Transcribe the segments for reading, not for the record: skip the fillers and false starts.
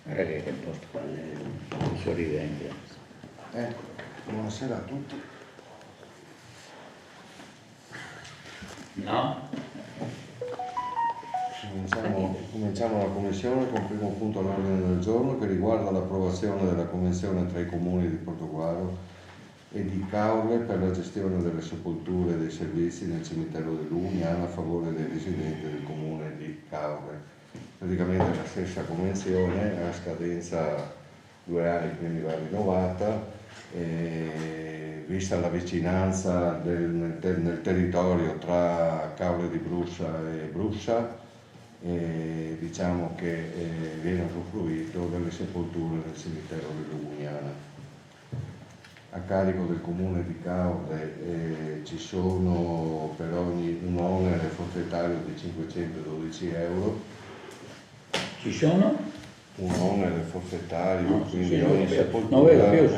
Che posto qua, sorridente. Ecco, buonasera a tutti. No? Cominciamo la commissione con il primo punto all'ordine del giorno che riguarda l'approvazione della convenzione tra i comuni di Portogallo e di Caorle per la gestione delle sepolture e dei servizi nel cimitero dell'Uniana a favore dei residenti del comune di Caorle. Praticamente la stessa convenzione ha scadenza 2 anni, quindi va rinnovata, vista la vicinanza nel territorio tra Caorle di Brussa e Brussa, diciamo che viene usufruito delle sepolture del cimitero dell'Uniana. A carico del comune di Caorle ci sono per ogni un onere forfettario di 512 euro. Ci sono? Un onere forfettario, quindi sì, ogni sepoltura, il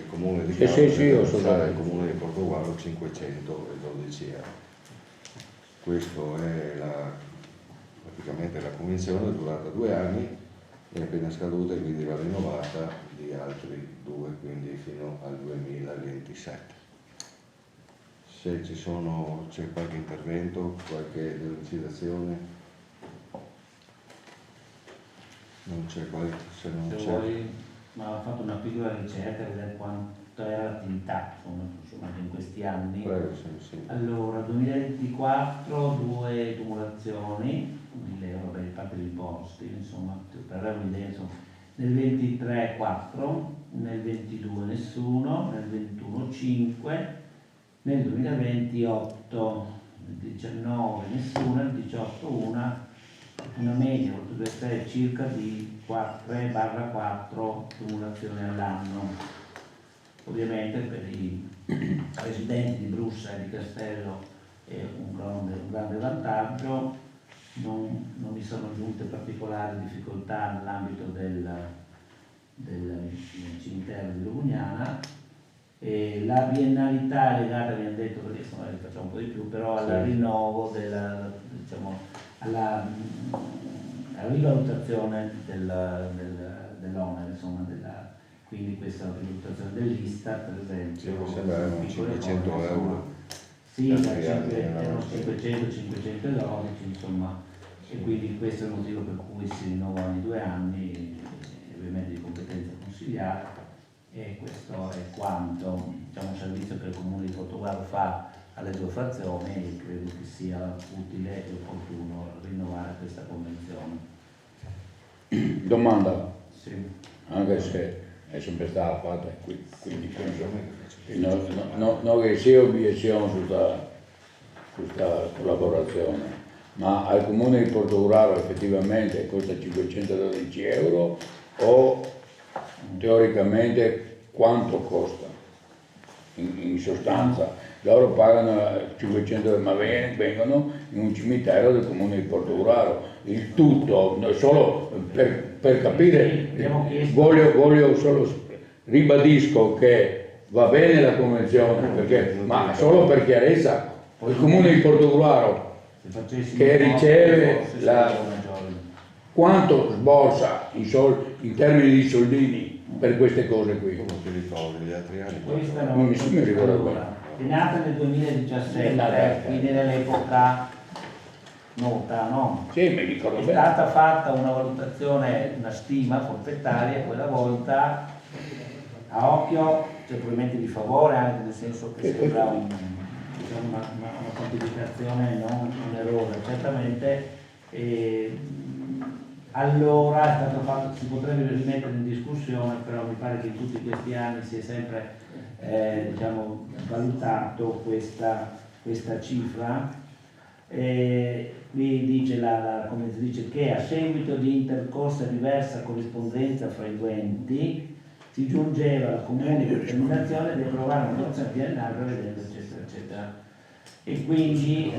comune di Caorle il comune di Portogallo 512 euro. Questo è praticamente la convenzione, è durata 2 anni, è appena scaduta e quindi va rinnovata di altri 2, quindi fino al 2027. Se c'è qualche intervento, qualche delucidazione, non c'è qualche, se non c'è. Vuoi, ma ho fatto una piccola ricerca per vedere quanto era l'attività insomma in questi anni. Prego, sì. Allora, 2024 2 tumulazioni, 1.000 euro per parte degli imposti, insomma, per avere un'idea, insomma. Nel 23 4, nel 22 nessuno, nel 21 5, nel 2020 8, nel 19 nessuno, nel 18 una media, molto deve essere circa di 3/4 tumulazioni all'anno. Ovviamente per i residenti di Brussa e di Castello è un grande vantaggio, non vi sono giunte particolari difficoltà nell'ambito del cimitero di Lugnana. E la biennalità è legata, abbiamo detto, perché insomma facciamo un po' di più, però al rinnovo alla rivalutazione dell'onere, insomma, quindi questa rivalutazione dell'ISTAT, per esempio. Sì, mi sembra 500 euro. Sì, erano 512, insomma, sì. E quindi questo è il motivo per cui si rinnovano ogni 2 anni, ovviamente di competenza consigliata, e questo è quanto un servizio che il Comune di Portogallo fa alle 2 frazioni, e credo che sia utile e opportuno rinnovare questa convenzione. Domanda, sì. Anche se è sempre stata fatta, quindi non che sia obiezione su questa collaborazione, ma al Comune di Portogallo effettivamente costa 512 euro o teoricamente quanto costa? In sostanza loro pagano 500 ma vengono in un cimitero del Comune di Portogallo, il tutto solo per capire. Voglio solo ribadisco che va bene la convenzione, ma solo per chiarezza il Comune di Portogallo che riceve quanto sborsa in termini di soldini per queste cose qui. Non ti ricordi gli altri anni? Questa non mi ricordo bene. È nata nel 2017, quindi nell'epoca nota, no? Sì, mi ricordo bene. È stata fatta una valutazione, una stima forfettaria quella volta, a occhio, cioè probabilmente di favore, anche nel senso che sembra una quantificazione non onerosa, certamente. Allora è stato fatto, si potrebbe rimettere in discussione, però mi pare che in tutti questi anni si è sempre valutato questa cifra. Qui dice come si dice che a seguito di intercorsa diversa corrispondenza fra i due enti si giungeva alla comune determinazione di approvare una mozione biennale prevedendo eccetera eccetera, e quindi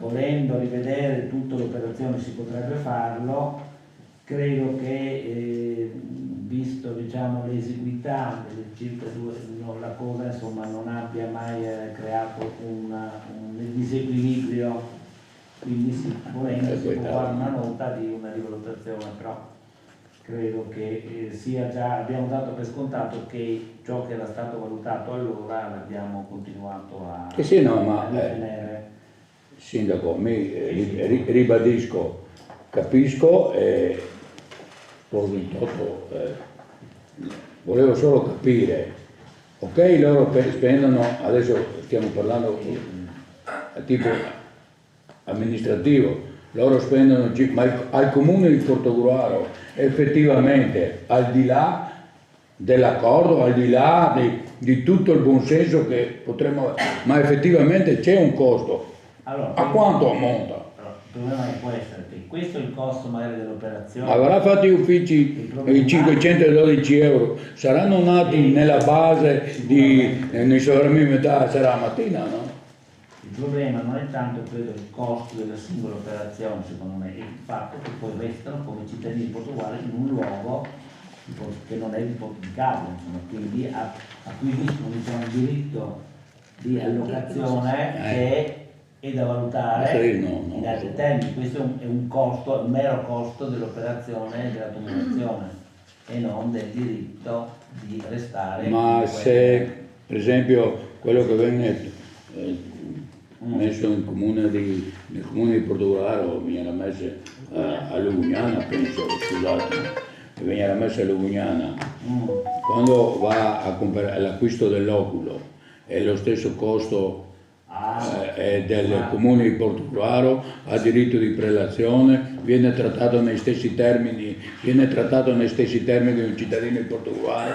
volendo rivedere tutte le operazioni si potrebbe farlo. Credo che visto l'esiguità delle circa 2, la cosa insomma non abbia mai creato un disequilibrio quindi sì, volendo si può fare una nota di una rivalutazione, però credo che sia già, abbiamo dato per scontato che ciò che era stato valutato allora l'abbiamo continuato a ritenere. Sindaco, ribadisco, capisco e volevo solo capire, ok, loro spendono, adesso stiamo parlando tipo amministrativo, loro spendono, ma al comune di Portogruaro effettivamente, al di là dell'accordo, al di là di tutto il buonsenso che potremmo, ma effettivamente c'è un costo. Allora, a quanto ammonta? Allora, il problema può essere che questo è il costo magari dell'operazione. Avrà fatto gli uffici i 512 euro, saranno nati nella base nei sovramimetà, sarà mattina, no? Il problema non è tanto credo il costo della singola operazione, secondo me, è il fatto che poi restano come cittadini portuali in un luogo che non è ipotecato, insomma, quindi acquisiscono un diritto di allocazione che è da valutare in altri termini. Questo è un costo, un mero costo dell'operazione della tumulazione e non del diritto di restare. Ma se per esempio quello che venne messo nel comune di Portogruaro viene messo a Lugugnana, penso, scusatemi, viene messo a Lugugnana, quando va a comprare l'acquisto dell'oculo è lo stesso costo del comune di Portogruaro, ha diritto di prelazione, viene trattato nei stessi termini di un cittadino di Portogruaro.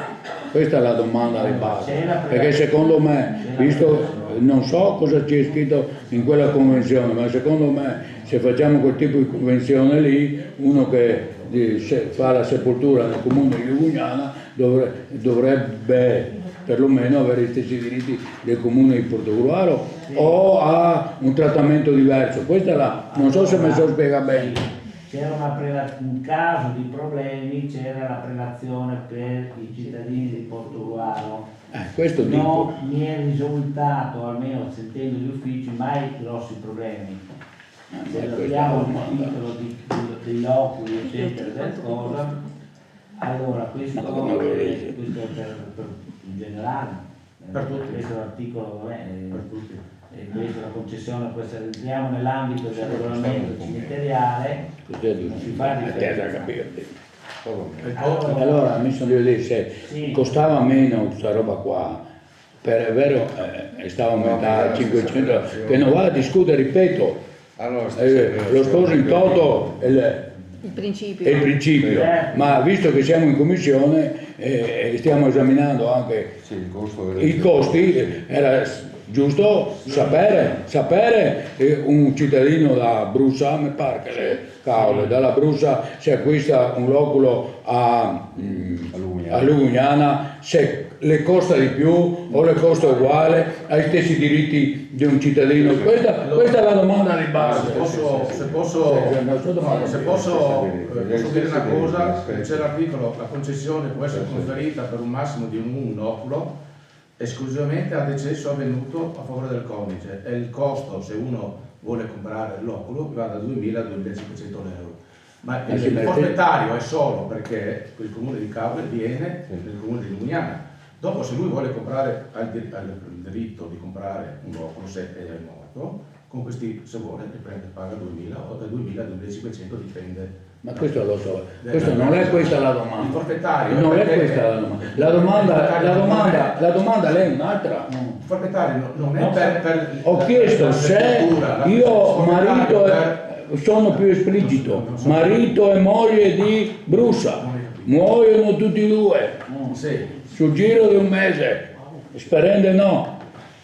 Questa è la domanda di base, perché secondo me, visto non so cosa c'è scritto in quella convenzione, ma secondo me se facciamo quel tipo di convenzione lì, uno che fa la sepoltura nel comune di Lugugnana dovrebbe perlomeno avere gli stessi diritti del comune di Portogruaro o ha un trattamento diverso. Questa è non so se mi so spiega bene. C'era in caso di problemi c'era la prelazione per i cittadini di Portogruaro. Questo non dico. Mi è risultato, almeno sentendo gli uffici, mai grossi problemi. Se abbiamo il titolo degli oculi, eccetera, del cosa, allora questo è per in generale, per tutti. questo è l'articolo, per tutti. Questa la concessione può essere, entriamo nell'ambito del regolamento cimiteriale, non si fa differenza. Allora mi sono dire se costava meno questa roba qua, è vero, stava aumentando a 500, che non va a discutere, ripeto, lo sposo in toto è il principio, ma visto che siamo in commissione e stiamo esaminando anche i costi, era giusto sapere un cittadino da Brusa, mi pare che le cavole, dalla Brusa se acquista un loculo a Lugugnana, se le costa di più o le costa uguale, ha gli stessi diritti di un cittadino. Questa è la domanda di base. Se posso dire una cosa, c'è l'articolo, la concessione può essere conferita per un massimo di un oculo esclusivamente ad eccesso avvenuto a favore del coniuge, e il costo, se uno vuole comprare l'oculo, va da 2.000 a 2.500 euro. Ma il forfettario è solo perché il comune di Cavoli viene nel comune di Lugugnana. Dopo, se lui vuole comprare, ha il diritto di comprare un oculo se è morto, con questi, se vuole, paga 2.000 o da 2.000 a 2.500, dipende. Ma questo lo so, non è questa la domanda. Il forfettario non è questa la domanda. La domanda lei è un'altra. Il forfettario non è per ho chiesto se io sono più esplicito, marito e moglie di Brusa muoiono tutti e due sul giro di un mese, sperende no,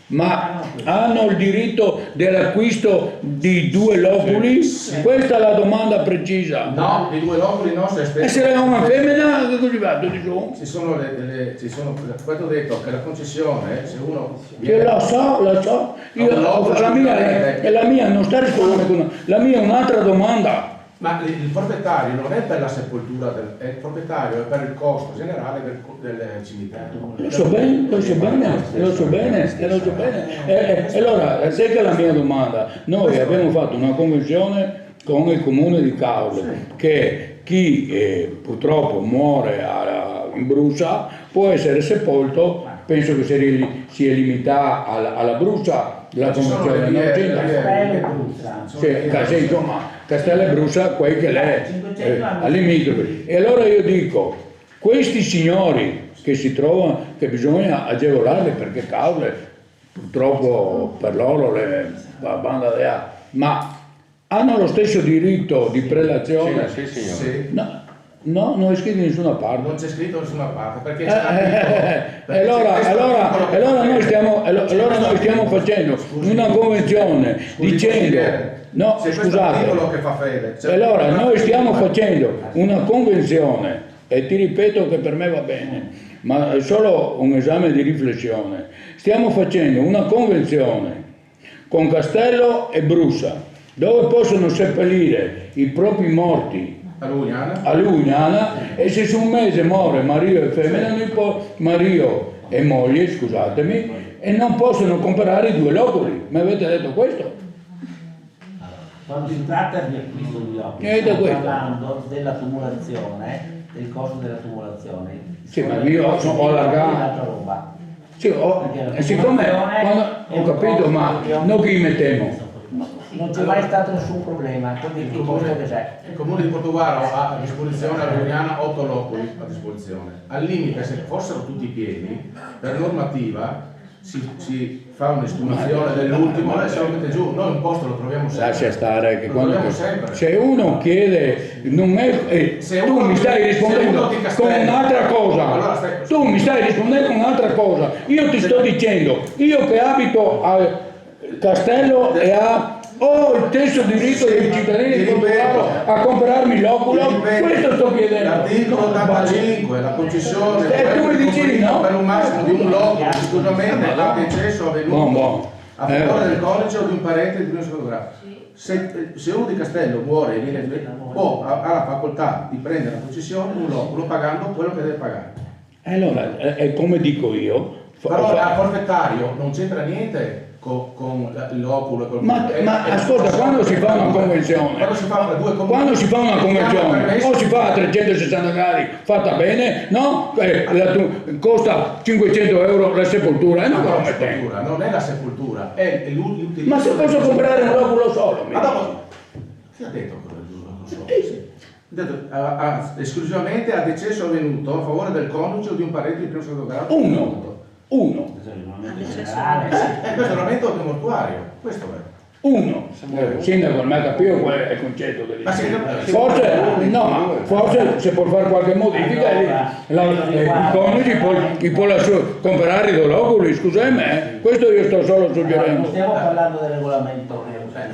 ma hanno il diritto dell'acquisto di due loculi? Questa è la domanda precisa. No, di due loculi no, se è una femmina, che così va? Ci sono questo detto che la concessione, se uno... Lo so, io, la mia non sta rispondendo, la mia è un'altra domanda. Ma il forfettario non è per la sepoltura, il forfettario è per il costo generale del cimitero. Lo so bene. E allora, sai che la mia domanda, noi abbiamo fatto una convenzione con il comune di Caule che chi purtroppo muore in brucia può essere sepolto, penso che sia limitata alla brucia la convenzione, non c'è insomma Castello e Brucia, quei che lei all'imitrofi. E allora io dico, questi signori che si trovano, che bisogna agevolarli perché Caule purtroppo per loro la banda dea, ma hanno lo stesso diritto di prelazione? Sì, signore. Sì. No, non è scritto in nessuna parte. Non c'è scritto da nessuna parte perché allora noi stiamo facendo una convenzione dicendo no, scusate. Che fa fede. Allora noi stiamo facendo una convenzione e ti ripeto che per me va bene, ma è solo un esame di riflessione. Stiamo facendo una convenzione con Castello e Brucia dove possono seppellire i propri morti a Lugnana, e se su un mese muore marito e femmina, marito e moglie, scusatemi, e non possono comprare i 2 loculi. Mi avete detto questo? Quando si tratta di acquisto di loculi, stiamo parlando della tumulazione, del costo della tumulazione. Sì, ma io ho allargato. Sì, siccome ho capito, ma noi chi mettiamo? Non c'è mai stato nessun problema, quindi il costo che c'è. Il comune di Portogruaro ha a disposizione a Lugnana 8 loculi a disposizione. Al limite, se fossero tutti pieni, per normativa si fa un'estimazione dell'ultimo e se lo mette giù. Noi un posto lo troviamo sempre. Lascia stare che se uno chiede, non è, tu mi stai rispondendo con un'altra cosa. Tu mi stai rispondendo con un'altra cosa. Io ti sto dicendo, io che abito a Castello e ho il stesso diritto dei cittadini di Portogruaro a comprarmi l'oculo, questo sto chiedendo. L'articolo 85, la concessione tu mi dici di no? per un massimo di un loculo, esclusivamente l'accesso avvenuto a favore del coniuge o di un parente di primo secondo grado. Se uno di Castello muore e ha la facoltà di prendere la concessione un loculo pagando quello che deve pagare. Allora, è come dico io. Però al forfettario non c'entra niente con l'oculo. Ma ascolta, quando si fa una convenzione, quando si fa una convenzione o si fa a 360 gradi fatta bene, no? Costa 500 euro la sepoltura e non lo mettendo. Non è la sepoltura, è l'utilizzo. Ma se posso comprare un oculo solo? Ma dopo, chi ha detto l'oculo solo? Esclusivamente a decesso avvenuto a favore del coniuge o di un parente di primo secondo grado. Uno. Questo è il regolamento mortuario, questo è. Uno. Sindaco, non ha capito qual è il concetto forse se può fare qualche modifica il coniuge può comprare i 2 loculi, scusami, questo io sto solo suggerendo. Non stiamo parlando del regolamento,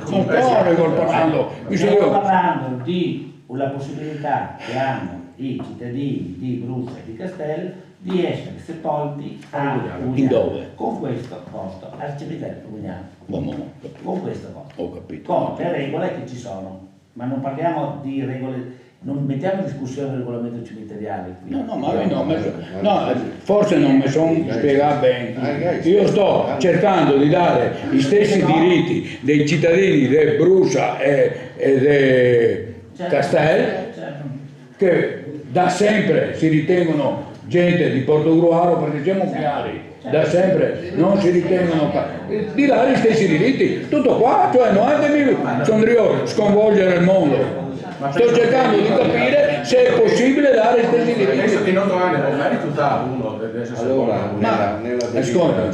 non sto parlando, stiamo parlando di la possibilità che hanno i cittadini di Brucia e di Castello di essere sepolti a Lugnana con questo costo al cimitero Lugnano, con questo costo, ho capito. Con le regole che ci sono, ma non parliamo di regole, non mettiamo in discussione il regolamento cimiteriale qui. Forse non mi sono spiegato bene. Io sto cercando di dare gli stessi diritti dei cittadini di Brucia e di Castello, che da sempre si ritengono gente di Portogruaro, perché siamo chiari, da sempre non si ritengono di dare gli stessi diritti, tutto qua, cioè non è che mi sono io sconvolgere il mondo, sto cercando di capire se è possibile dare gli stessi diritti. Penso che in 8 anni non è rifiutato uno deve essere allora, ascolta, i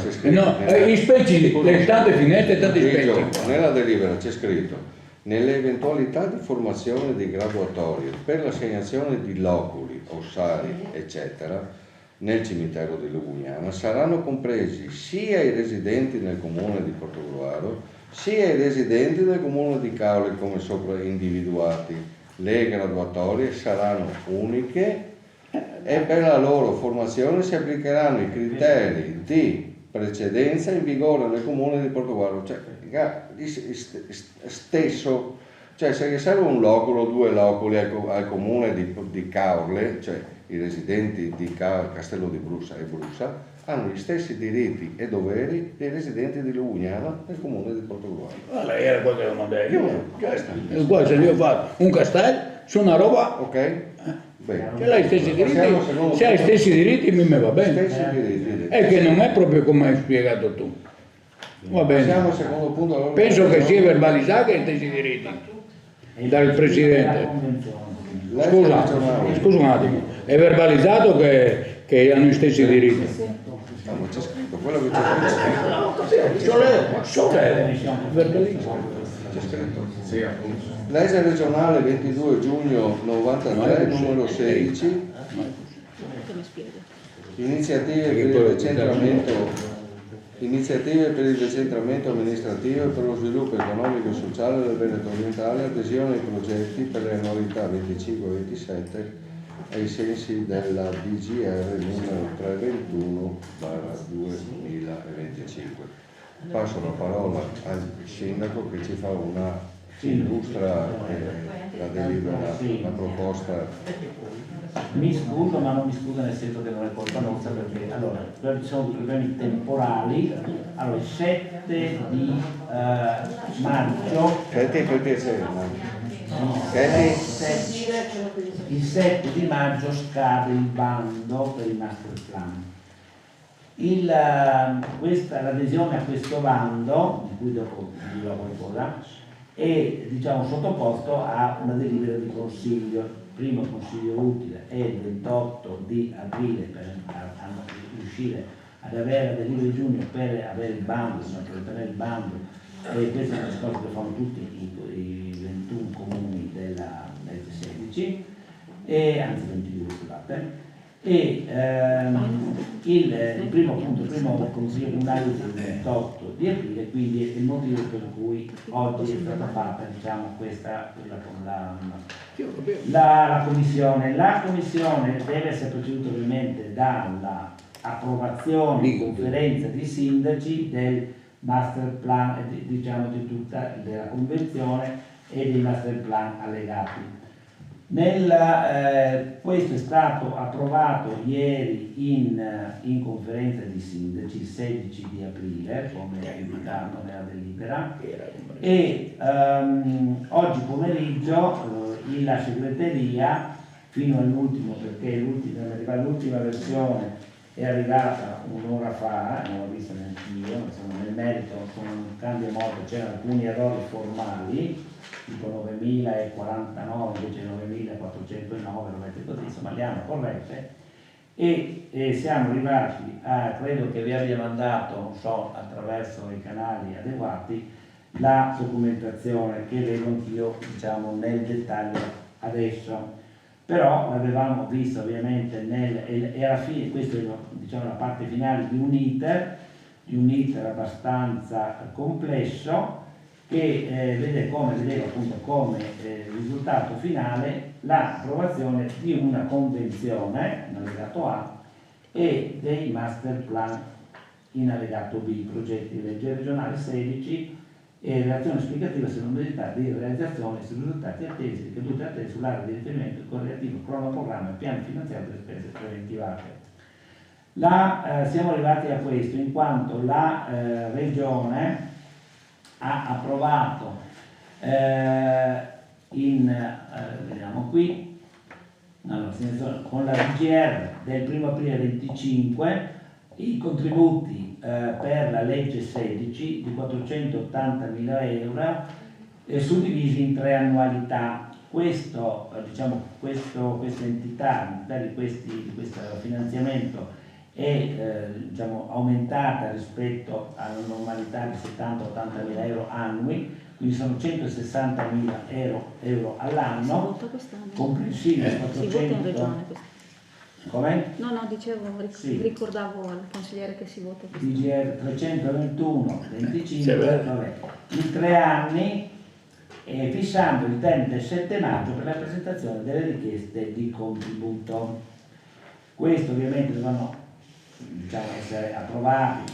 specie, le tante finestre e tanti specie. Nella delibera c'è scritto: nell'eventualità di formazione di graduatorie per l'assegnazione di loculi, ossari, eccetera, nel cimitero di Lugnana saranno compresi sia i residenti nel comune di Portogruaro, sia i residenti nel comune di Caule come sopra individuati. Le graduatorie saranno uniche e per la loro formazione si applicheranno i criteri di precedenza in vigore nel comune di Portogruaro. Cioè, stesso Cioè se riserva un loculo, 2 loculi al comune di Caorle, cioè i residenti di Castello di Brussa e Brussa, hanno gli stessi diritti e doveri dei residenti di Lugnano nel comune di Portogruaro. Allora, era quello che lo mandai io. E poi se io ho fatto un castello su una roba, Ok? Bene. se hai gli stessi Passiamo al diritti, secondo se hai gli punto. stessi diritti mi va bene. Stessi diritti. È che non è proprio come hai spiegato tu. Va bene. Passiamo al secondo punto. Allora, Penso che sia verbalizzato che hai gli stessi diritti. Dal Presidente. Scusa un attimo, è verbalizzato che hanno gli stessi diritti. No, ma c'è scritto, quello che c'è Verbalizzato. scritto. Sì, appunto. Legge regionale 22 giugno 93, numero 16, iniziative per il decentramento amministrativo e per lo sviluppo economico e sociale del Veneto orientale, adesione ai progetti per le annualità 25-27 ai sensi della DGR numero 321/2025. Passo la parola al sindaco che ci fa illustra la delibera, la proposta. Mi scuso, ma non mi scuso nel senso che non è colpa nostra, perché allora ci sono dei problemi temporali. Allora il 7 di maggio, Senti per piacere, il 7 di maggio scade il bando per il master plan. L'adesione a questo bando, di cui dopo dirò qualcosa, è sottoposto a una delibera di consiglio. Il primo consiglio utile è il 28 di aprile per riuscire ad avere la delibera di giugno per avere il bando, per ottenere il bando, e questo è un discorso che fanno tutti i 21 comuni della legge 16, anzi 22 scusate. Il primo consiglio comunale del 28 di aprile, quindi è il motivo per cui oggi è stata fatta la commissione. La commissione deve essere preceduta ovviamente dalla approvazione in conferenza di sindaci del master plan, di tutta della convenzione e dei master plan allegati. Questo è stato approvato ieri in conferenza di sindaci il 16 di aprile, come indicato nella delibera, e oggi pomeriggio la segreteria, fino all'ultimo, perché l'ultima versione è arrivata un'ora fa, non l'ho vista neanche io, insomma, nel merito con un cambio modo c'erano alcuni errori formali, tipo 9049 invece 9409, lo mette così, insomma le hanno corrette, e siamo arrivati a, credo che vi abbia mandato, non so, attraverso i canali adeguati, la documentazione che vedo anch'io nel dettaglio adesso. Però l'avevamo visto ovviamente e alla fine, questa è la parte finale di un iter abbastanza complesso, che vedeva appunto come risultato finale l'approvazione di una convenzione in allegato A e dei master plan in allegato B, progetti di legge regionale 16 e relazione esplicativa sulle modalità di realizzazione e sui risultati attesi, ricadute attese sull'area di riferimento, il correlativo, cronoprogramma e piano finanziario delle spese preventivate. Siamo arrivati a questo in quanto la Regione ha approvato vediamo qui, allora, con la DGR del 1 aprile 25 i contributi per la legge 16 di 480.000 euro suddivisi in 3 annualità. Questa entità di questo finanziamento è aumentata rispetto alla normalità di 70-80.000 euro annui, quindi sono 160.000 euro all'anno, comprensivi 400. Come? No, dicevo, sì. Ricordavo al consigliere che si vota questo. DGR 321, 25, vabbè, in 3 anni, fissando il termine del 7 maggio per la presentazione delle richieste di contributo. Questo ovviamente devono essere approvati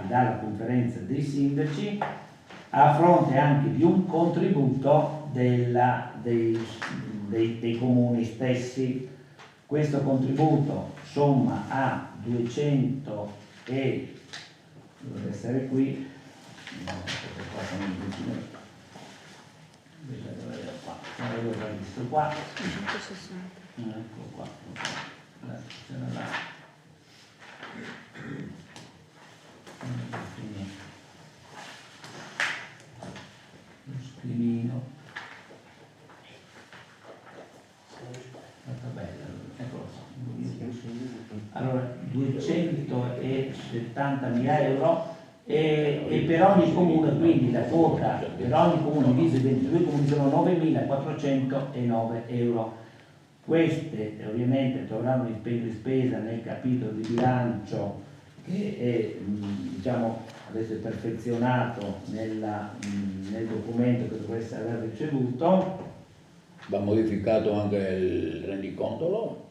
dalla conferenza dei sindaci a fronte anche di un contributo dei comuni stessi. Questo contributo somma a 200 e dovrebbe essere qui, no, qua sono i 20.000. Avevo già visto qua, 260. ecco qua, c'era là. Lo scrivino, la tabella, eccolo qua. Allora 270.000 euro e per ogni comune, quindi la quota per ogni comune diviso in 22 comuni sono 9.409 euro. Queste ovviamente troveranno impegno di spesa nel capitolo di bilancio che è diciamo adesso è perfezionato nel documento che dovreste aver ricevuto. Va modificato anche il rendiconto?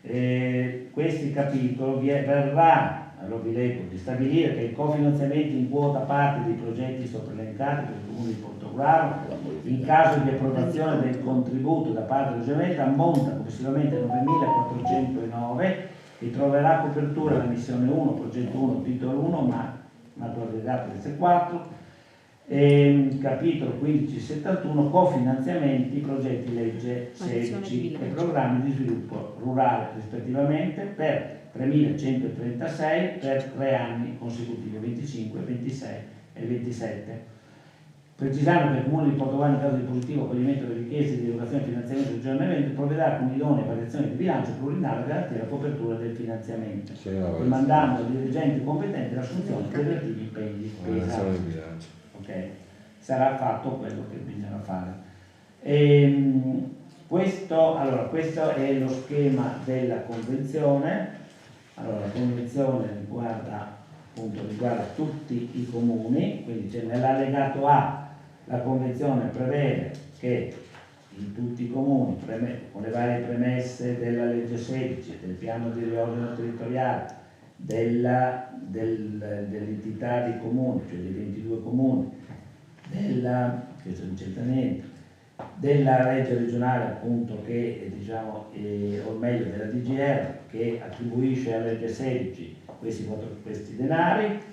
Questi capitoli verrà, allora vi leggo, di stabilire che il cofinanziamento in quota parte dei progetti sopra elencati per il Comune di Portogruaro, in caso di approvazione del contributo da parte del Gemetta, ammonta complessivamente a 9.409 e troverà copertura la missione 1, progetto 1, titolo 1, ma aggregato S4, capitolo 1571, cofinanziamenti, progetti legge 16 e programmi di sviluppo rurale rispettivamente per 3.136 per 3 anni consecutivi, 25, 26 e 27. Precisando che il Comune di Portogruaro, in caso di positivo accoglimento delle richieste di erogazione di finanziamento del giornamento, provvederà con idonee variazioni di bilancio pluriennale a garantire la copertura del finanziamento, demandando ai dirigenti competenti l'assunzione dei relativi impegni di spesa. Okay. Sarà fatto quello che bisogna fare. Questo è lo schema della convenzione. Allora, la convenzione riguarda tutti i comuni, quindi c'è nell'allegato A la convenzione prevede che in tutti i comuni, con le varie premesse della legge 16, del piano di riordino territoriale, dell'entità dei comuni, cioè dei 22 comuni, questo non c'entra niente, della legge regionale appunto che diciamo, o meglio della DGR che attribuisce alla legge 16 questi denari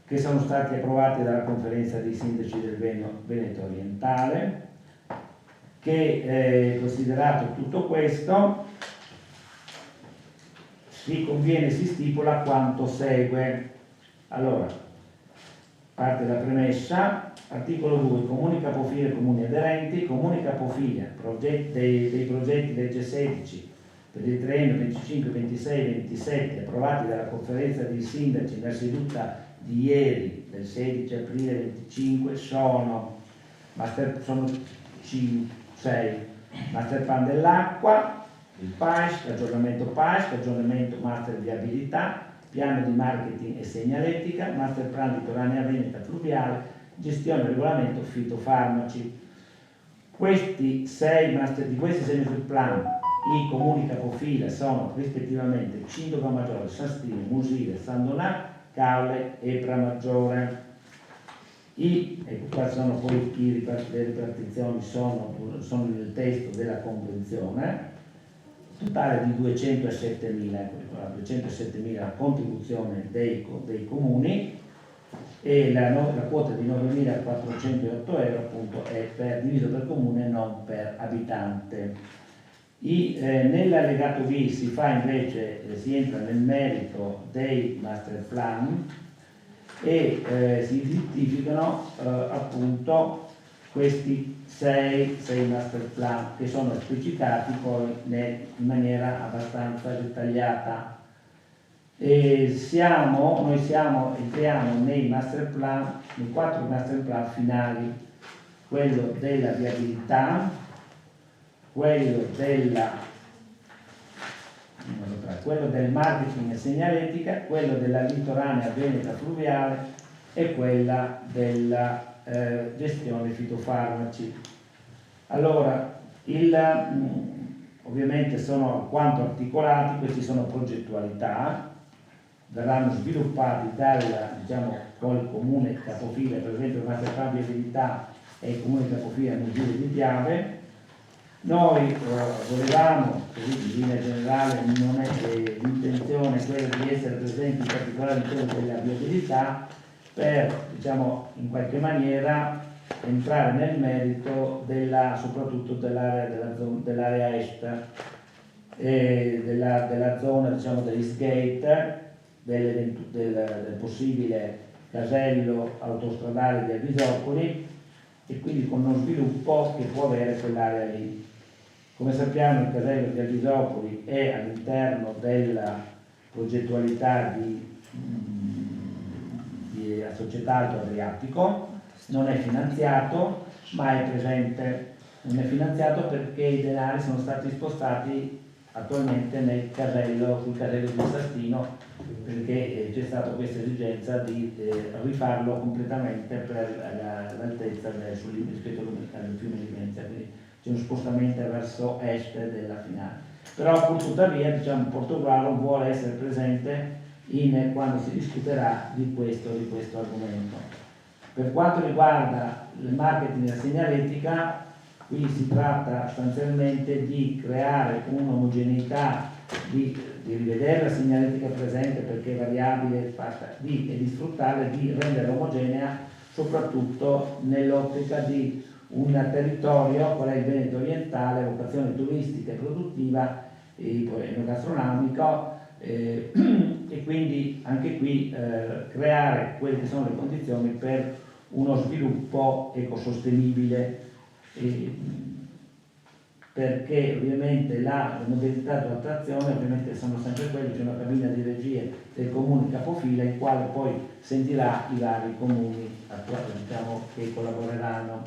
che sono stati approvati dalla conferenza dei sindaci del Veneto orientale, che considerato tutto questo si stipula quanto segue. Allora, parte la premessa, articolo 2, comuni capofila e comuni aderenti, comuni capofila dei progetti legge 16 per il triennio 25, 26 e 27 approvati dalla conferenza dei sindaci nella seduta di ieri del 16 aprile 25 sono 6 master plan dell'acqua, il PAESC, aggiornamento master viabilità, piano di marketing e segnaletica, master plan litoranea veneta fluviale, gestione e regolamento fitofarmaci. Questi 6 master plan, i comuni capofila sono rispettivamente Cindoca Maggiore, Sastino, Musile, San Donato, Caule e Pramaggiore. Ecco qua sono poi le ripartizioni sono nel testo della convenzione, totale di 207.000, ecco, 207.000 contribuzione dei comuni e la quota di 9.408 euro appunto è diviso per comune e non per abitante. Nell'allegato B si entra nel merito dei master plan e si identificano appunto questi 6 master plan che sono esplicitati poi in maniera abbastanza dettagliata. Noi entriamo nei master plan, nei 4 master plan finali, quello della viabilità, quello del marketing e segnaletica, quello della litoranea veneta fluviale e quella della gestione fitofarmaci. Allora, ovviamente sono alquanto articolati, questi sono progettualità, verranno sviluppati col comune capofila, per esempio il masterplan viabilità e il comune capofila Musile di Piave. Noi volevamo, così in linea generale non è l'intenzione quella di essere presenti in particolare in quello della viabilità per in qualche maniera entrare nel merito soprattutto dell'area est della zona dell'East Gate, del possibile casello autostradale di Albisocoli e quindi con uno sviluppo che può avere quell'area lì. Come sappiamo il casello di Albisocoli è all'interno della progettualità di Società Alto Adriatico, non è finanziato ma è presente. Non è finanziato perché i denari sono stati spostati attualmente sul casello di Sastino, perché c'è stata questa esigenza di rifarlo completamente per l'altezza rispetto al fiume Limenzia, quindi c'è uno spostamento verso est della finale. Però pur tuttavia Portogruaro vuole essere presente quando si discuterà di questo argomento. Per quanto riguarda il marketing e la segnaletica, qui si tratta sostanzialmente di creare un'omogeneità, di rivedere la segnaletica presente perché è variabile e di sfruttarla, di renderla omogenea soprattutto nell'ottica di un territorio qual è il Veneto orientale, vocazione turistica e produttiva e enogastronomico e quindi anche qui creare quelle che sono le condizioni per uno sviluppo ecosostenibile. Perché ovviamente le modalità di attrazione ovviamente sono sempre quelle, c'è una cabina di regia del comune capofila il quale poi sentirà i vari comuni che collaboreranno.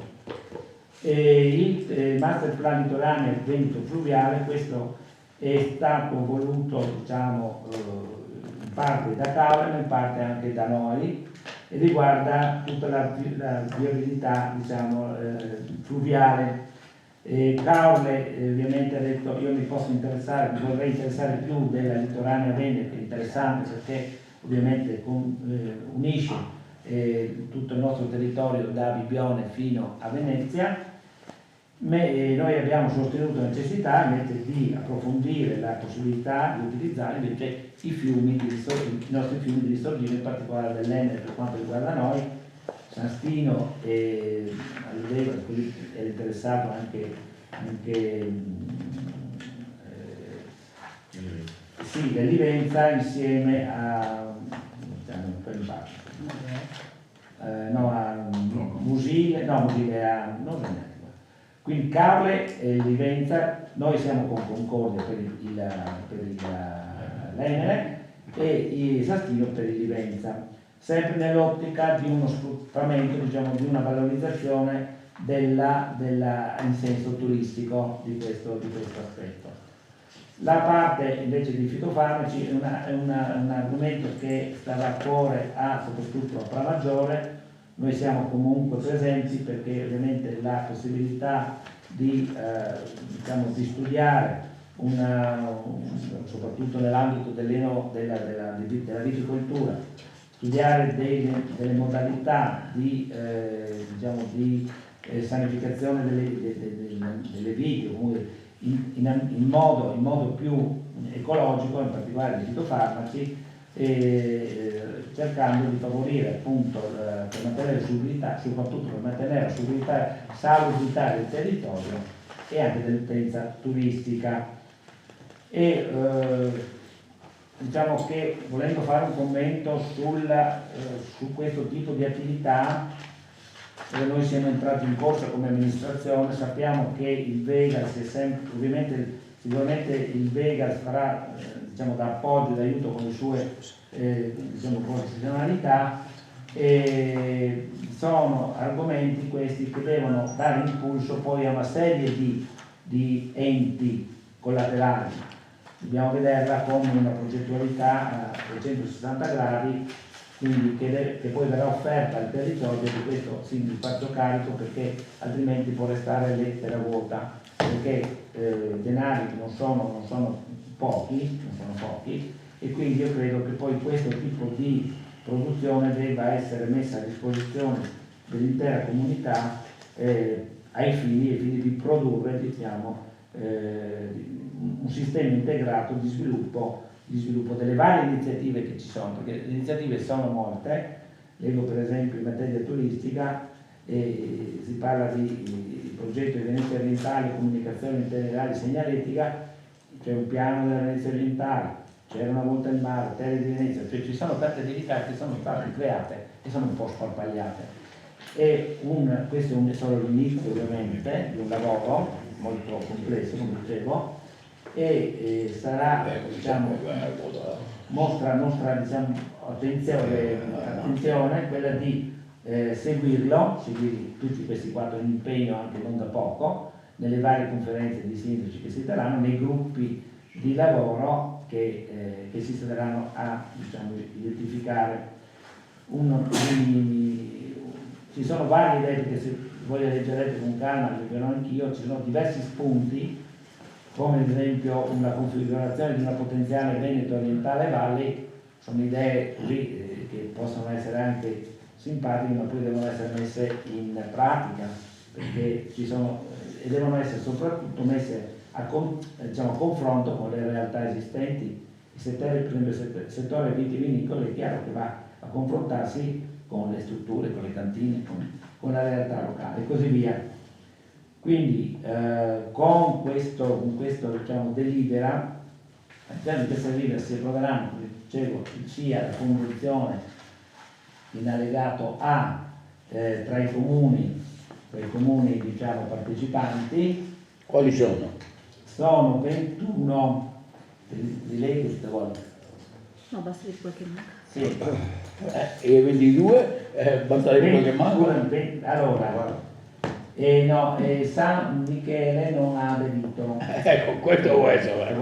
Il master plan litorale Veneto fluviale, questo è stato voluto in parte da Caule ma in parte anche da noi e riguarda tutta la viabilità fluviale. Caule ovviamente ha detto io mi vorrei interessare più della litoranea veneta, che è interessante perché ovviamente unisce tutto il nostro territorio da Bibione fino a Venezia. Noi abbiamo sostenuto la necessità invece di approfondire la possibilità di utilizzare invece i nostri fiumi di risorgimento, in particolare dell'Enere per quanto riguarda noi, San Stino e Alludeva, così era interessato anche dell'Ivenza insieme a Musile, quindi Caule e Livenza, noi siamo con Concordia per l'Enere e il Sastino per il Livenza, sempre nell'ottica di uno sfruttamento, di una valorizzazione in senso turistico di questo aspetto. La parte invece di fitofarmaci è un argomento che starà a cuore soprattutto a Pramaggiore. Noi siamo comunque presenti perché ovviamente la possibilità di studiare soprattutto nell'ambito della viticoltura, studiare delle modalità di sanificazione delle viti, comunque in modo più ecologico, in particolare dei fitofarmaci, cercando di favorire appunto per mantenere soprattutto per mantenere la salubrità del territorio e anche dell'utenza turistica. E diciamo che volendo fare un commento su questo tipo di attività, noi siamo entrati in corsa come amministrazione, sappiamo che il Vegas è sempre, sicuramente il Vegas farà da appoggio, da aiuto con le sue professionalità, e sono argomenti questi che devono dare impulso poi a una serie di enti collaterali. Dobbiamo vederla come una progettualità a 360 gradi, quindi che poi verrà offerta al territorio, di questo sì mi faccio carico perché altrimenti può restare lettera vuota, perché i denari non sono pochi e quindi io credo che poi questo tipo di produzione debba essere messa a disposizione dell'intera comunità ai fini di produrre, diciamo, un sistema integrato di sviluppo delle varie iniziative che ci sono, perché le iniziative sono molte. Leggo per esempio in materia turistica, si parla di progetto di Venezia orientale, comunicazione integrale segnaletica, c'è un piano della Venezia orientale, c'era una volta il mare, terre di Venezia, cioè ci sono tante attività che sono state create e sono un po' sparpagliate. Questo è solo l'inizio ovviamente di un lavoro molto complesso, come dicevo, e sarà, diciamo, nostra diciamo, attenzione quella di seguire tutti questi 4 in impegno, anche non da poco, nelle varie conferenze di sindaci che si daranno, nei gruppi di lavoro che si daranno a, diciamo, identificare. Ci sono varie idee, perché se voi le leggerete con calma, leggerò anch'io, ci sono diversi spunti, come ad esempio una configurazione di una potenziale Veneto orientale Valley. Sono idee così che possono essere anche simpatiche, ma poi devono essere messe in pratica, perché ci sono e devono essere soprattutto messe a confronto con le realtà esistenti. Per esempio il settore vitivinicolo è chiaro che va a confrontarsi con le strutture, con le cantine, con la realtà locale e così via. Quindi con questo diciamo, delibera, all'interno di questa delibera si approveranno, come dicevo, sia la convenzione in allegato A tra i comuni diciamo, partecipanti. Quali sono? Sono 21, li leggo queste volte. No, basta di qualche manca. Sì. E 22, basta di qualche mano? Allora, San Michele non ha aderito. Ecco, questo vuoi sapere.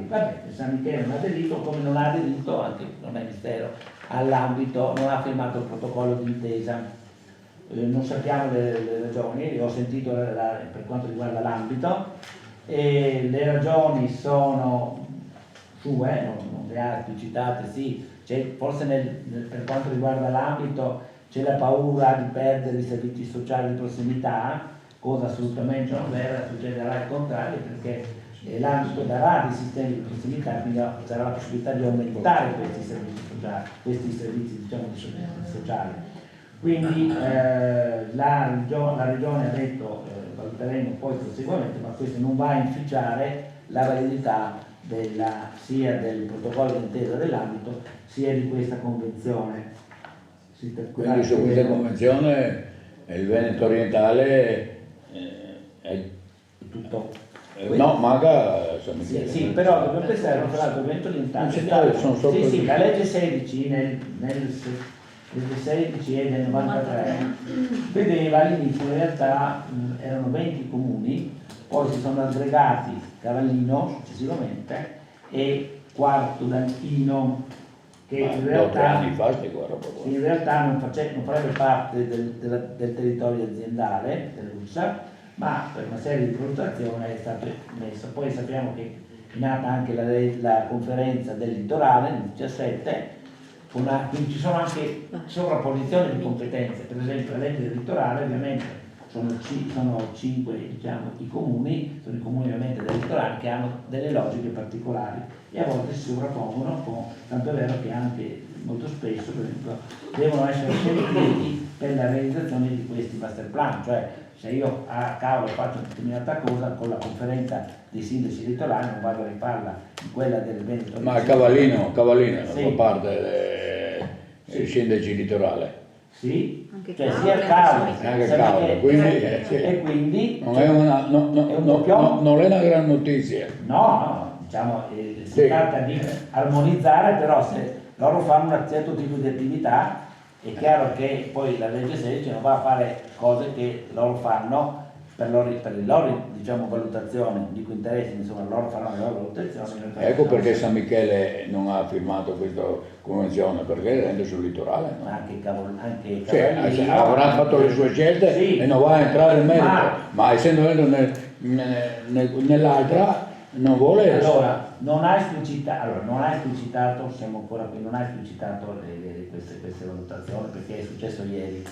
Vabbè, San Michele non ha aderito, come non ha aderito, anche non è mistero, all'ambito, non ha firmato il protocollo d'intesa. Non sappiamo le ragioni, ho sentito per quanto riguarda l'ambito, e le ragioni sono sue, non le ha esplicitate, sì, forse per quanto riguarda l'ambito c'è la paura di perdere i servizi sociali di prossimità, cosa assolutamente non vera, succederà il contrario, perché l'ambito darà dei sistemi di prossimità, quindi sarà la possibilità di aumentare questi servizi diciamo, sociali. Quindi la Regione ha detto, valuteremo poi prossimamente, ma questo non va a inficiare la validità sia del protocollo d'intesa dell'ambito, sia di questa convenzione. Quindi su questa convenzione il Veneto orientale è tutto. no, manca San Michele. Sì, però dobbiamo pensare che l'altro il Veneto orientale. Sono sopra Sì, la legge 16 nel 16 e nel 93 vedeva all'inizio in realtà erano 20 comuni, poi si sono aggregati Cavallino successivamente e Quarto d'Alpino, che in realtà non farebbe parte del territorio aziendale dell'ULSA, ma per una serie di valutazioni è stato messo. Poi sappiamo che è nata anche la conferenza del litorale nel 2017, quindi ci sono anche sovrapposizioni di competenze. Per esempio la legge del litorale ovviamente sono 5 diciamo, i comuni ovviamente del litorale che hanno delle logiche particolari e a volte si sovrappongono, tanto è vero che anche molto spesso per esempio, devono essere scelti per la realizzazione di questi master plan, cioè se io a cavolo faccio una determinata cosa con la conferenza dei sindaci litorali non vado a rifarla in quella del Veneto. Ma Cavallino sì. fa parte dei sindaci litorali. Sì, anche cioè Cavolo, sia Cavolo, anche Cavolo, quindi, sì. e quindi Non è una gran notizia. no, diciamo, si tratta di armonizzare, però se loro fanno un certo tipo di attività è chiaro che poi la legge 16 non va a fare cose che loro fanno per le loro diciamo, valutazioni, dico interessi, insomma loro faranno le loro valutazioni. Ecco perché San Michele non ha firmato questa convenzione, perché rende sul litorale. No? Anche Cavallino. Sì, avrà fatto le sue scelte sì, e non va a entrare in merito, ma essendo nell'altra Non vuole essere. Allora, non ha esplicitato, siamo ancora qui, non ha esplicitato queste valutazioni perché è successo ieri,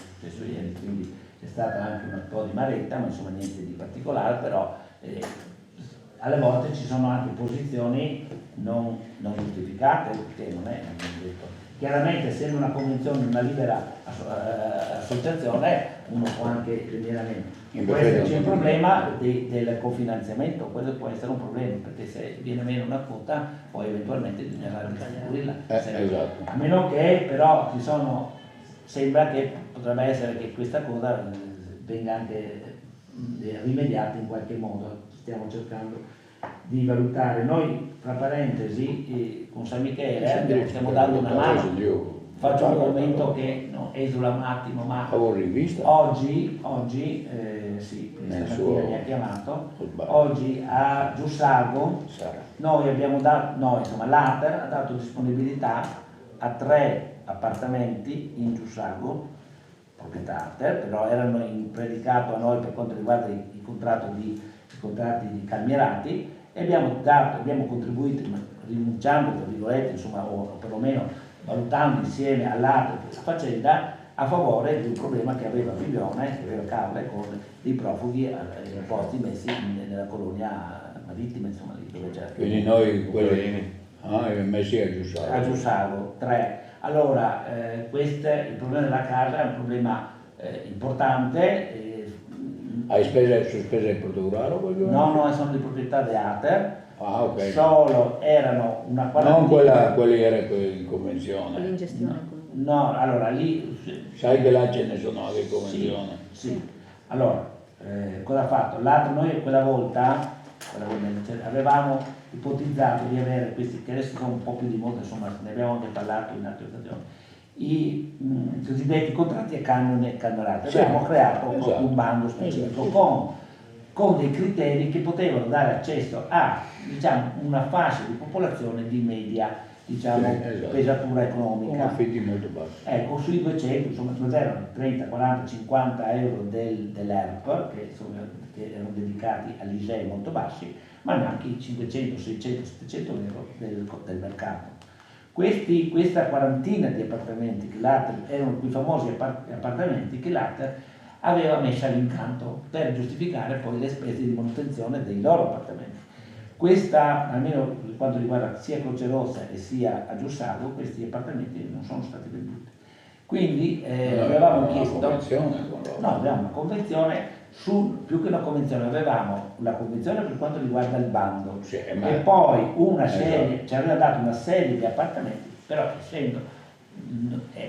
quindi è stata anche un po' di maretta, ma insomma niente di particolare, però alle volte ci sono anche posizioni non giustificate, che non è detto. Chiaramente essendo una convenzione, una libera associazione, uno può anche venire a meno. Può esserci il problema del cofinanziamento, quello può essere un problema, perché se viene meno una quota poi eventualmente bisognerà distribuirla. Esatto. A meno che però sembra che potrebbe essere che questa cosa venga anche rimediata in qualche modo, stiamo cercando di valutare. Noi, tra parentesi, con San Michele stiamo dando una mano. Faccio un commento che esula un attimo, ma oggi sì, stamattina mi ha chiamato, oggi a Giussago noi abbiamo dato, l'Ater ha dato disponibilità a 3 appartamenti in Giussago, proprietà Ater, però erano in predicato a noi per quanto riguarda i contratti di calmierati, e abbiamo contribuito rinunciando, tra virgolette, insomma, o perlomeno valutando insieme all'altra faccenda a favore di un problema che aveva Biglione, che aveva Carle, con dei profughi posti messi nella colonia marittima, insomma, lì dove c'era. Quindi noi quelli messi a Giussago. A Giussago, 3. Allora, il problema della casa è un problema importante. Hai sospeso il protocolare? No, sono di proprietà di Ater. Ah, ok. Solo erano una quarantina. Non quelli era in convenzione. Quelli in gestione. No, allora lì. Sai che là ce ne sono anche in convenzione. Sì. Allora, cosa ha fatto? L'altro, noi quella volta avevamo ipotizzato di avere questi, che adesso sono un po' più di moda, insomma, ne abbiamo anche parlato in altre occasioni, i cosiddetti contratti a canone calmierati. Abbiamo creato un bando specifico con dei criteri che potevano dare accesso a, diciamo, una fascia di popolazione di media, diciamo, pesatura economica. Con affitti molto bassi. Ecco, sui 200, insomma, erano 30, 40, 50 euro dell'ERP, che erano dedicati all'ISEE molto bassi, ma neanche i 500, 600, 700 euro del mercato. Questa quarantina di appartamenti che l'Ater, erano quei famosi appartamenti che l'Ater aveva messo all'incanto per giustificare poi le spese di manutenzione dei loro appartamenti. Questa, almeno per quanto riguarda sia Croce Rossa e sia a Giussago, questi appartamenti non sono stati venduti. Quindi avevamo chiesto... avevamo una convenzione, più che una convenzione, avevamo la convenzione per quanto riguarda il bando, e poi una serie, ci aveva dato una serie di appartamenti, però essendo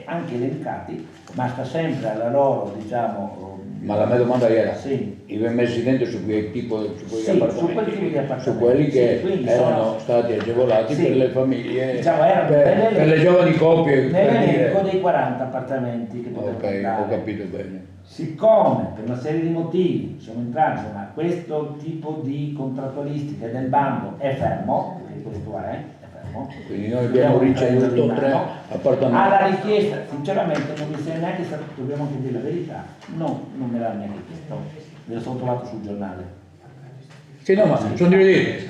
anche elencati, ma sta sempre alla loro, diciamo... Ma la mia domanda era, sì, li avete messi dentro su quel tipo di appartamenti? Su quel tipo di appartamenti, su quelli che erano stati agevolati per le famiglie, diciamo, per le giovani coppie. Nell'elenco dei 40 appartamenti che potevano andare. Ho capito bene. Siccome per una serie di motivi siamo entrati, insomma, questo tipo di contrattualistica del bando è fermo, perché questo è fermo. Quindi noi abbiamo ricevuto 3 appartamenti. Alla richiesta, sinceramente non mi sembra neanche stato, dobbiamo anche dire la verità, non me l'ha neanche chiesto, me lo sono trovato sul giornale. Sì, no, ma sono di dire,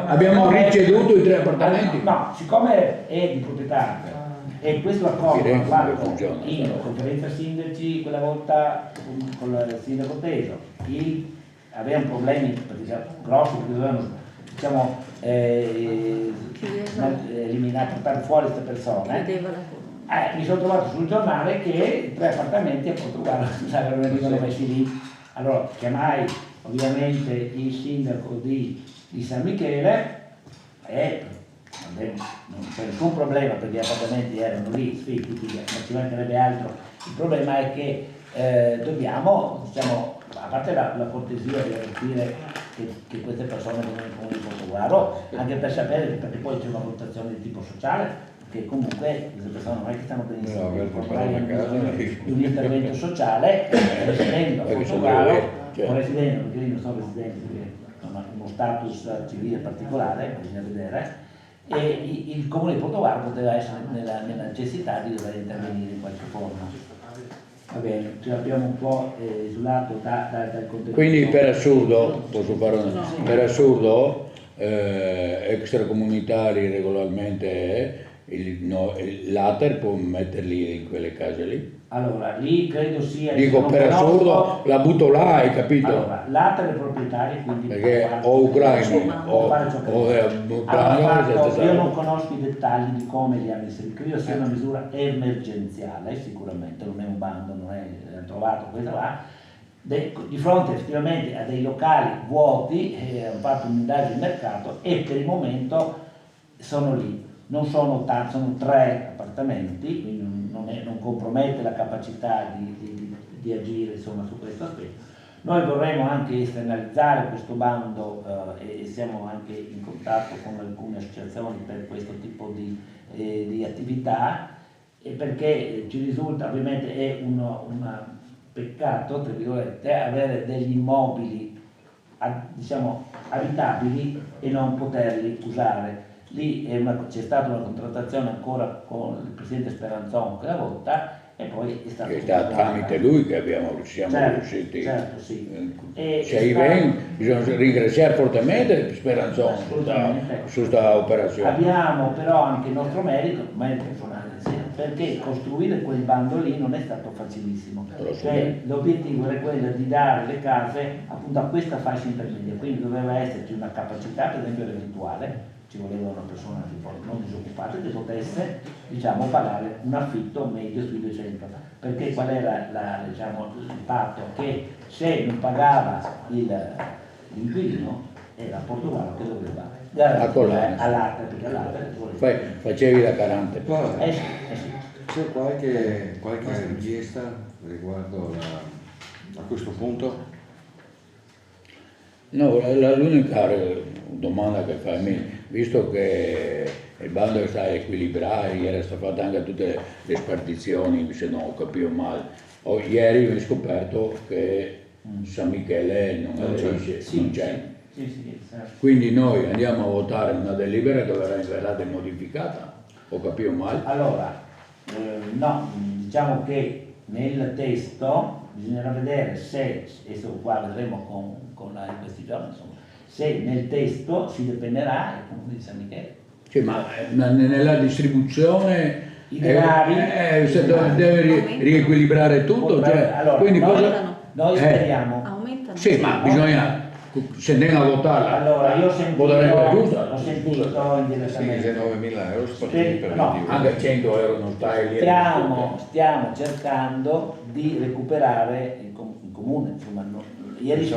abbiamo ricevuto i 3 appartamenti. No, siccome è di proprietà e questo accordo l'ho fatto in conferenza sindaci quella volta con il sindaco Peso, avevano problemi grossi perché dovevano, diciamo, eliminare, portare fuori queste persone. Mi sono trovato sul giornale che 3 appartamenti a Portogallo venivano messi lì. Allora chiamai ovviamente il sindaco di San Michele e non c'è nessun problema perché gli appartamenti erano lì sfitti, ma ci mancherebbe altro. Il problema è che dobbiamo, diciamo, a parte la cortesia di avvertire che queste persone vengono in comune di Portogallo, anche per sapere, perché poi c'è una valutazione di tipo sociale, che comunque queste persone non è che stanno benissimo, di un intervento sociale, residendo a Portogallo, o residendo, perché lì non sono residenti, perché hanno uno status civile particolare, bisogna vedere, e il Comune di Portogallo poteva essere nella necessità di dover intervenire in qualche forma. Va bene, ci abbiamo un po' esulato dal contenuto. Quindi per assurdo, posso fare per assurdo, extracomunitari regolarmente, l'Ater può metterli in quelle case lì? Allora, lì credo sia... Dico, per assurdo la butto là, hai capito? Allora, l'Ater è proprietario, quindi... Perché o ucraini o io non conosco i dettagli di come li hanno inseriti, credo sia una misura emergenziale, sicuramente, non è un bando, non è trovato questa là. Di fronte effettivamente a dei locali vuoti, hanno fatto un'indagine di mercato e per il momento sono lì. Non sono tanti, sono 3 appartamenti, quindi non compromette la capacità di agire insomma, su questo aspetto. Noi vorremmo anche esternalizzare questo bando e siamo anche in contatto con alcune associazioni per questo tipo di attività, perché ci risulta ovviamente è un peccato, tra virgolette, avere degli immobili diciamo abitabili e non poterli usare. Lì c'è stata una contrattazione ancora con il presidente Speranzon quella volta e poi è stato... È stato tramite lui che siamo riusciti. Certo, sì. Bisogna ringraziare fortemente Speranzon su questa operazione. Abbiamo però anche il nostro merito personale, perché costruire quel bando lì non è stato facilissimo. Cioè, l'obiettivo era quello di dare le case appunto a questa fascia intermedia, quindi doveva esserci una capacità, per esempio eventuale, ci voleva una persona non disoccupata che potesse diciamo, pagare un affitto medio sui 200, perché qual era diciamo, il patto? Che se non pagava l'inquilino era Portogallo che doveva garantire all'Ater, perché all'Ater facevi la garante. Sì. C'è qualche richiesta riguardo a questo punto? No, l'unica domanda che fai a me, visto che il bando sta equilibrato, ieri sta fatta anche tutte le spartizioni, se non ho capito male, ieri ho scoperto che San Michele non c'è. Sì, certo. Quindi noi andiamo a votare una delibera che verrà modificata, ho capito male? Allora, no, diciamo che nel testo bisognerà vedere se, adesso qua vedremo in questi giorni, insomma, se nel testo si dependerà il Comune di San Michele. Cioè, ma nella distribuzione i denari deve riequilibrare tutto, cioè, allora, quindi noi speriamo. Aumentano. Sì, ma bisogna, se andiamo a votarla, allora io ho sentito indirettamente 9.000 euro spartiti per anche 100 euro non stai lì. Stiamo cercando di recuperare il comune, insomma, ieri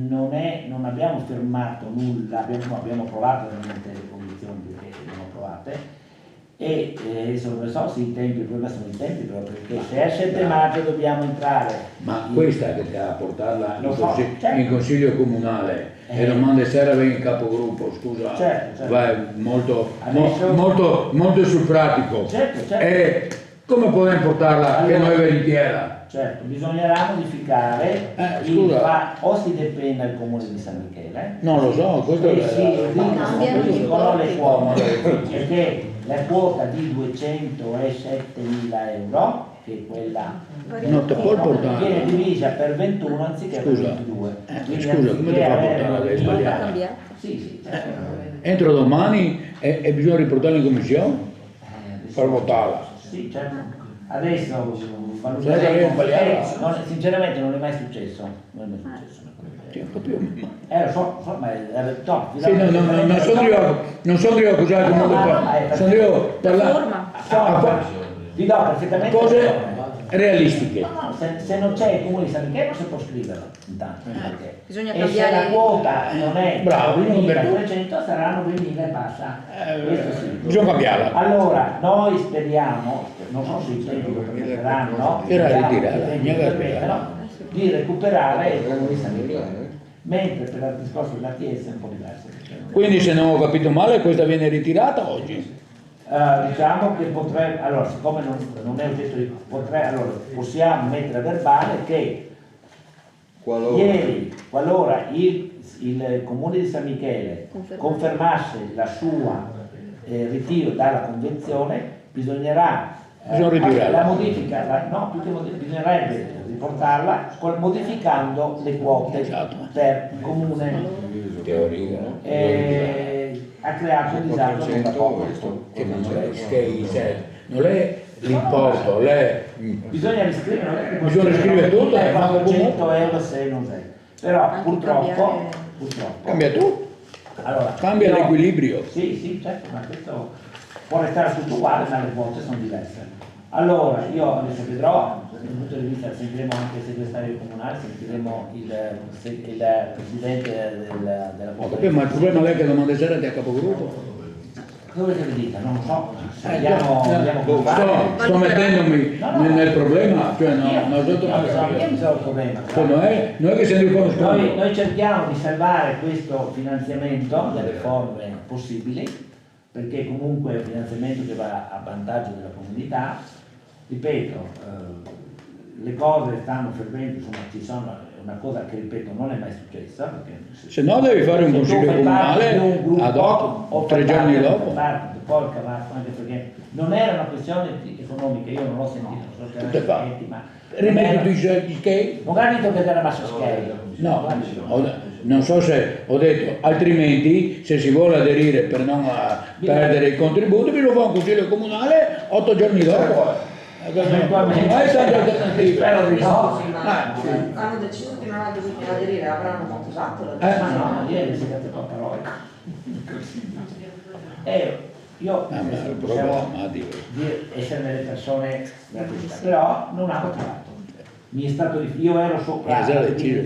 non abbiamo firmato nulla, abbiamo provato veramente le condizioni che abbiamo approvate e adesso non so se i tempi, il problema sono i tempi, però perché se è il 7 maggio dobbiamo entrare. Ma questa che a portarla certo. in consiglio comunale e domande serve in capogruppo, scusa, certo. Vai molto sul pratico. Certo. E come possiamo portarla che noi veritiera? Certo, bisognerà modificare o si depenna il comune di San Michele. Non lo so, questo dicono le quote, perché la quota di 207.000 euro, che è quella viene divisa per 21 anziché per 22. Scusa, come ti fa a portare? È sbagliato. Sì, certo. Entro domani e bisogna riportarla in commissione per votarla. Sì, certo. Adesso sinceramente non è mai successo. Non sono io a accusare il mondo qua, sono io a parlare vi do perfettamente cose realistiche. Se non c'è il comune di San Michele non si può scriverlo intanto, bisogna e cambiare. se la quota non è bravo, 2.300 saranno 2.000 e passa. Bisogna cambiarla. Allora noi speriamo, non so se i tempi lo permetteranno, di recuperare il comune di San Michele, mentre per il discorso della Chiesa è un po' diverso. Quindi se non ho capito male questa viene ritirata oggi? Diciamo che potrebbe, allora siccome non è oggetto di allora possiamo mettere a verbale che qualora il comune di San Michele confermasse la sua ritiro dalla convenzione, bisognerà Bisogna ritirarla. La modifica, no, più che bisognerebbe riportarla modificando le quote Esatto. per comune. Teoria. Ha creato un disagio non da poco. Che non è l'importo, non è Bisogna riscrivere, Bisogna riscrivere tutto, 400 euro se non sei. Però Anche purtroppo cambia tutto, allora, cambia io- l'equilibrio. Sì, certo, ma questo può restare tutto uguale, ma le quote sono diverse. Allora, io adesso vedrò, dal punto di vista, sentiremo anche il segretario comunale, sentiremo il presidente della Ho Comune. capito, ma il problema è che lo manda a a capogruppo. Dove te lo dica? Non lo so, andiamo con Sto mettendomi nel problema, cioè no, io non mi sono il problema. Poi non è che siamo di conosciuti. Noi cerchiamo di salvare questo finanziamento delle forme possibili, perché comunque è un finanziamento che va a vantaggio della comunità. Ripeto, le cose stanno fervendo, insomma ci sono, è una cosa che ripeto non è mai successa, perché Se no devi fare un se tu consiglio fai parte di comunale un gruppo, ad hoc, o 3 fai giorni parte- dopo. fai parte, poi il cavallo, anche perché non era una questione economica, io non l'ho sentito, so che Tutte erano fa. scritti, ma Rimetti gli skate? non ha detto che era massa scheda. No, non so se ho detto, altrimenti se si vuole aderire per non perdere i contributi, bisogna fare un consiglio comunale 8 giorni dopo. Eventualmente. Non è tante alternative. Spero di no. Scusi, ma hanno deciso di non aderire, avranno motivato la Ma decisione? no, ieri si è detto a parole. Io Ma adesso il possiamo problema di essere delle persone gratuite, però non ha motivato. Mi è stato io ero sopra Esatto, la regia,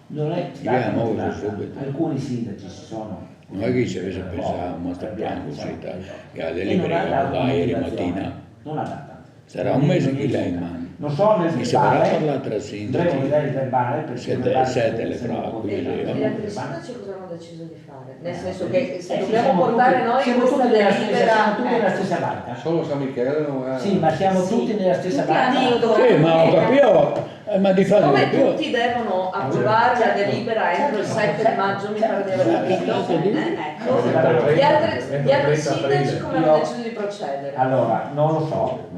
non è Viene stato nuovo motivato. subito. Alcuni sindaci si sono. non è che ci avesse pensato a un master plan così, che ha E non ha deliberato dato da ieri motivazione. mattina. Non ha data. Sarà un mese che lei manda. Non so nel Mi saprà verbale, parlare tra sindaci. dovremo vedere il verbale perché il Sette- verbale sette deve le essere fra, un po' quindi di- sì, E gli altri sindaci cosa hanno deciso di fare? Nel senso che se sì, dobbiamo siamo portare tutti- noi siamo questa tutti nella stessa, delibera, siamo tutti nella stessa barca. Solo San Michele non è... Sì, ma siamo Sì. tutti nella stessa Tutti barca. hanno detto- Sì, ma ho capito, ma di fatto ho come capito. tutti devono approvare la delibera entro il 7 di maggio, mi pare di aver capito. Ecco. Gli altri sindaci come hanno deciso di procedere? Allora, non lo so,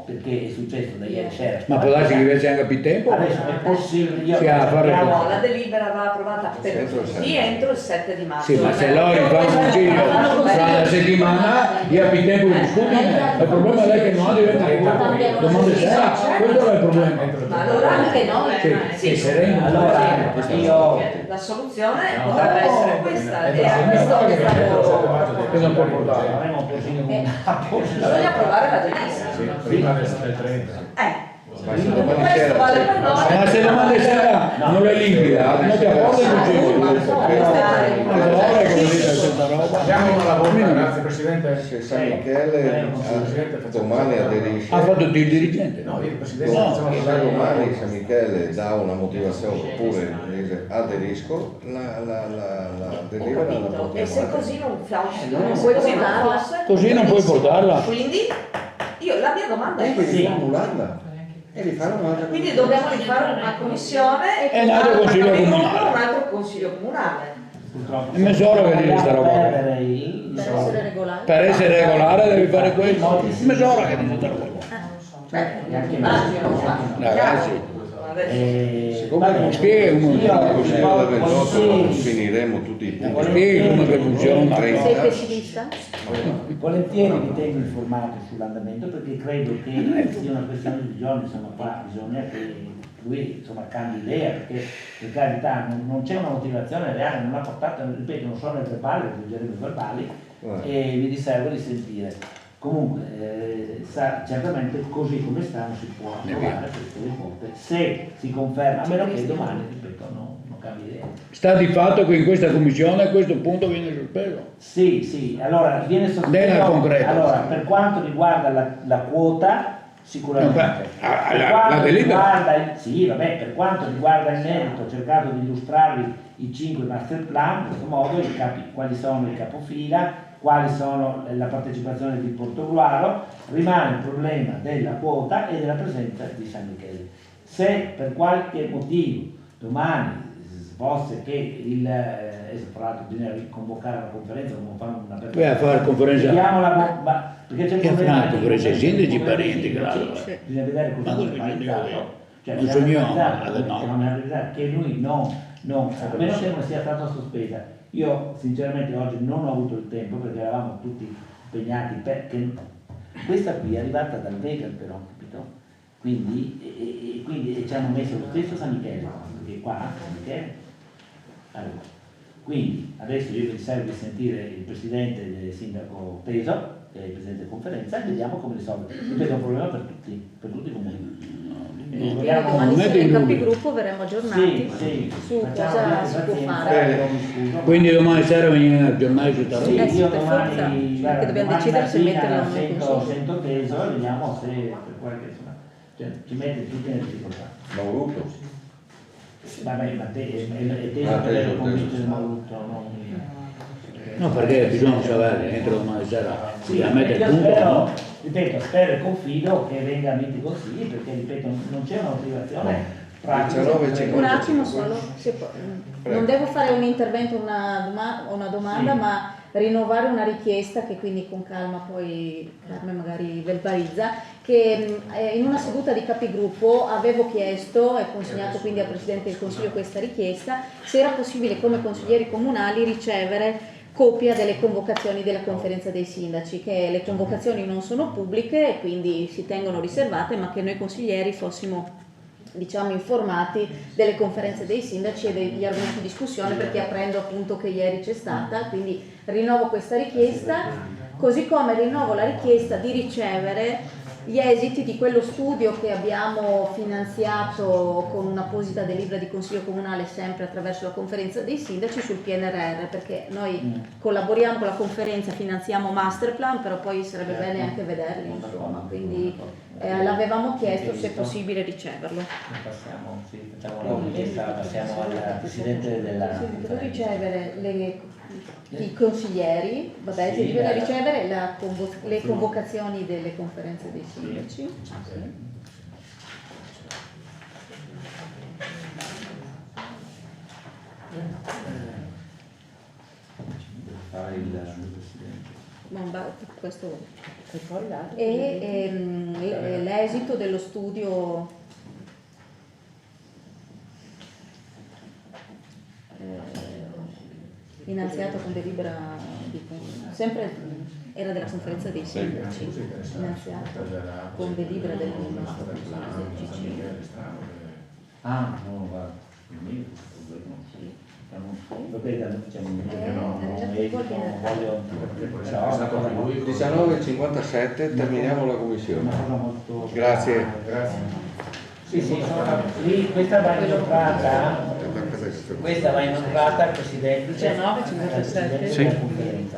perché è successo da ieri sera. Ma può darsi che invece anche più tempo? Adesso è possibile, io Sì, a fare cerchiamo- No, la delibera va approvata per Entro il tutti 7. entro il 7 di marzo. Sì, ma se loro fanno un consiglio fra una settimana, io ho più tempo di discutere. Il problema è che non ha diventato domande sera, quello è il problema. Ma allora anche noi. Sì, sereno. Allora, io La soluzione potrebbe essere questa, e a questo che stavo... Cosa può portare? avremo un consiglio comunale. Bisogna approvare la delibera. Prima del 30. Ma se domani Questo sera vale per noi. Ma se domande sera non è limpida, non ti apporta il Andiamo alla volta, grazie Presidente. se San Michele domani aderisce, Ha fatto il dirigente? No, io Presidente, No, facciamo se parlare domani San Michele dà una motivazione oppure dice aderisco, la delibera la Capito? portiamo E se avanti. così non portarla. fosse? Così non puoi portarla. Quindi, la mia domanda è Quindi questa. annullarla e rifare un'altra Quindi dobbiamo rifare una commissione E un altro consiglio comunale. un altro consiglio comunale. Purtroppo. È mezz'ora che devi stare a lavorare. perdere il Per essere regolare. Per essere regolare devi fare questo. Mezz'ora che devi stare a lavorare. Neanche Immagino, Ragazzi, Siccome mi spieghi come Consiglio del 28 finiremo tutti i punti. spieghi come che funziona. Sei pessimista? volentieri vi tengo informato sull'andamento perché credo che sia una questione di giorni, insomma qua bisogna che lui insomma cambi idea perché per carità non c'è una motivazione reale, non ha portato, ripeto, non sono nel verbale, leggeremo i verbali e vi riservo di sentire. Comunque, certamente così come sta non si può approvare queste riporte se si conferma, a meno che domani, ripeto, non cambia idea. Sta di fatto che in questa commissione questo punto viene sospeso. Sì, allora viene Nella sospeso. concreta. Allora, per quanto riguarda la quota, sicuramente. No, beh, Per la quanto delibera. riguarda sì, vabbè, per quanto riguarda il merito, ho cercato di illustrarvi i 5 master plan, in questo modo quali sono i capofila, quali sono la partecipazione di Portogruaro, rimane il problema della quota e della presenza di San Michele. Se per qualche motivo domani fosse che tra l'altro bisogna riconvocare la conferenza, come fare una Vai a fare conferenza. perché c'è il Che problema fanno di- conferenza dei sindaci, conferenza dei parenti, sindaci, claro. bisogna vedere Ma cosa cosa è organizzato. Cioè, non bisogna sogniamo, organizzare, no. bisogna organizzare che lui a meno che non sia stata sospesa. Io sinceramente oggi non ho avuto il tempo perché eravamo tutti impegnati, perché questa qui è arrivata dal Vegan però, capito? Quindi ci hanno messo lo stesso San Michele, perché qua San Michele. Allora, quindi adesso io vi serve di sentire il presidente del sindaco Teso, che è il presidente della conferenza, e vediamo come risolvere. Ripeto, è un problema per tutti i comuni. Quindi Vogliamo- domani non è sera in dei numeri. capigruppo verremo aggiornati sì, su facciamo cosa vedere si può pazienza, fare. non mi scuso, ma- Quindi domani sera venire a aggiornare su Sì, Tarot. sì, io per domani, forza, guarda, perché dobbiamo domani decidere se mattina metterlo o non in consiglio. sento Teso e vediamo se per qualche insomma, cioè, ci mette tutti in difficoltà. Mauluto. Vabbè, ma è Teso Ah, che deve Teso, convincere Teso. Mauluto, non io. No, perché bisogna sapere, entro domani sera, Sì, ovviamente il io punto. spero, ripeto, spero e confido che venga a miti consigli perché, ripeto, non c'è una motivazione pratica. 19,50. Un attimo solo, non devo fare un intervento, una domanda, Sì. ma rinnovare una richiesta che quindi con calma poi Carmen magari verbalizza, che in una seduta di capigruppo avevo chiesto e consegnato quindi al Presidente del Consiglio questa richiesta, se era possibile come consiglieri comunali ricevere copia delle convocazioni della conferenza dei sindaci, che le convocazioni non sono pubbliche e quindi si tengono riservate, ma che noi consiglieri fossimo diciamo informati delle conferenze dei sindaci e degli argomenti di discussione, perché apprendo appunto che ieri c'è stata, quindi rinnovo questa richiesta, così come rinnovo la richiesta di ricevere gli esiti di quello studio che abbiamo finanziato con un'apposita delibera di Consiglio Comunale sempre attraverso la conferenza dei sindaci sul PNRR, perché noi collaboriamo con la conferenza, finanziamo master plan, però poi sarebbe bene anche vederli, insomma, quindi l'avevamo chiesto se è possibile riceverlo. Passiamo, sì, facciamo la richiesta, passiamo al Presidente della Sì, devo conferenza. ricevere i consiglieri, vabbè, Sì, si deve beh. ricevere le convocazioni delle conferenze dei sindaci. Fare il Questo E poi l'altro? l'esito dello studio finanziato con delibera sempre era della conferenza dei sindaci, finanziato con delibera del CC. Ah, no, guarda, quindi È stato per lui. 19,57, terminiamo la commissione. una cosa molto... Grazie. Grazie. Sì, questa va inoltrata al Presidente 19,57. della conferenza.